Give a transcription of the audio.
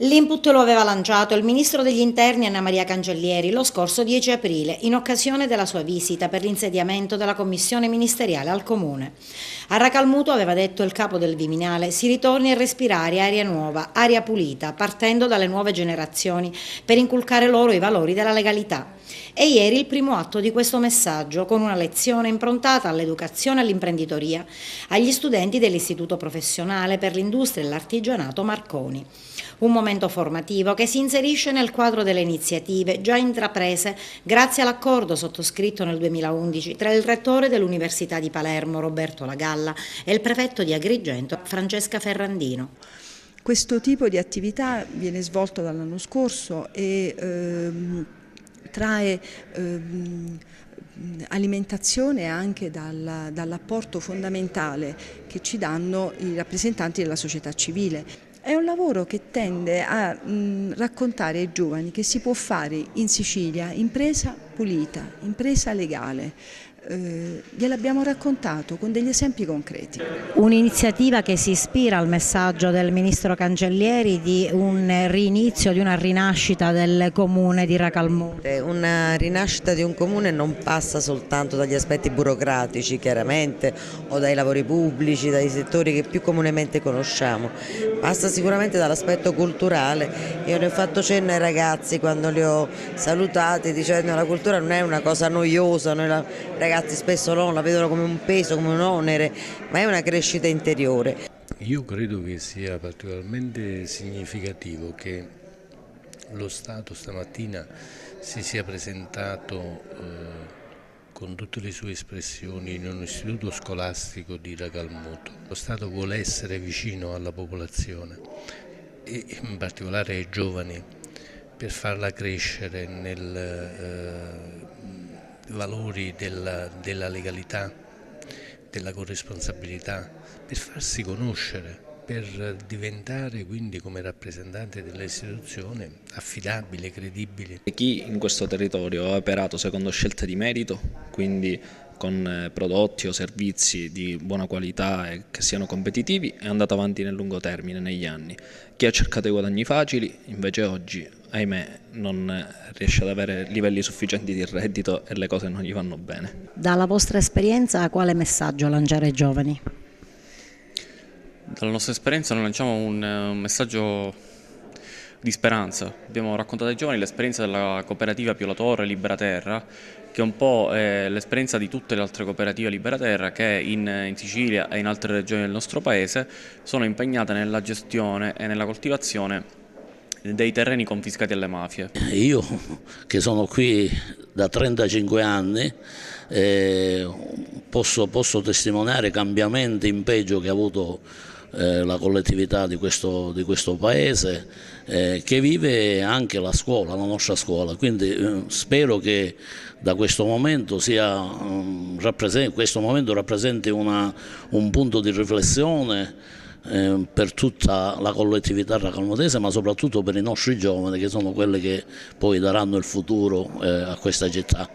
L'input lo aveva lanciato il ministro degli interni Anna Maria Cancellieri lo scorso 10 aprile, in occasione della sua visita per l'insediamento della commissione ministeriale al comune. A Racalmuto, aveva detto il capo del Viminale, si ritorni a respirare aria nuova, aria pulita, partendo dalle nuove generazioni per inculcare loro i valori della legalità. E ieri il primo atto di questo messaggio, con una lezione improntata all'educazione e all'imprenditoria agli studenti dell'Istituto Professionale per l'Industria e l'Artigianato Marconi. Un momento formativo che si inserisce nel quadro delle iniziative già intraprese grazie all'accordo sottoscritto nel 2011 tra il rettore dell'Università di Palermo Roberto Lagalla e il prefetto di Agrigento Francesca Ferrandino. Questo tipo di attività viene svolto dall'anno scorso e trae alimentazione anche dall'apporto fondamentale che ci danno i rappresentanti della società civile. È un lavoro che tende a raccontare ai giovani che si può fare in Sicilia impresa pulita, impresa legale. Gliel'abbiamo raccontato con degli esempi concreti. Un'iniziativa che si ispira al messaggio del ministro Cancellieri di un rinizio, di una rinascita del comune di Racalmuto. Una rinascita di un comune non passa soltanto dagli aspetti burocratici, chiaramente, o dai lavori pubblici, dai settori che più comunemente conosciamo, passa sicuramente dall'aspetto culturale. Io ne ho fatto cenno ai ragazzi quando li ho salutati dicendo che la cultura non è una cosa noiosa, ragazzi spesso non la vedono come un peso, come un onere, ma è una crescita interiore. Io credo che sia particolarmente significativo che lo Stato stamattina si sia presentato con tutte le sue espressioni in un istituto scolastico di Racalmuto. Lo Stato vuole essere vicino alla popolazione e in particolare ai giovani per farla crescere nel valori della legalità, della corresponsabilità, per farsi conoscere, per diventare quindi come rappresentante dell'istituzione affidabile, credibile. Chi in questo territorio ha operato secondo scelte di merito, quindi con prodotti o servizi di buona qualità e che siano competitivi, è andato avanti nel lungo termine, negli anni. Chi ha cercato i guadagni facili, invece oggi, ahimè, non riesce ad avere livelli sufficienti di reddito e le cose non gli vanno bene. Dalla vostra esperienza, quale messaggio lanciare ai giovani? Dalla nostra esperienza noi lanciamo un messaggio di speranza. Abbiamo raccontato ai giovani l'esperienza della cooperativa Piolatorre Libera Terra, che è un po' l'esperienza di tutte le altre cooperative Libera Terra che in Sicilia e in altre regioni del nostro paese sono impegnate nella gestione e nella coltivazione dei terreni confiscati alle mafie. Io che sono qui da 35 anni posso testimoniare cambiamenti in peggio che ha avuto la collettività di questo paese, che vive anche la scuola, la nostra scuola, quindi spero che da questo momento rappresenti un punto di riflessione per tutta la collettività racalmutese, ma soprattutto per i nostri giovani, che sono quelli che poi daranno il futuro a questa città.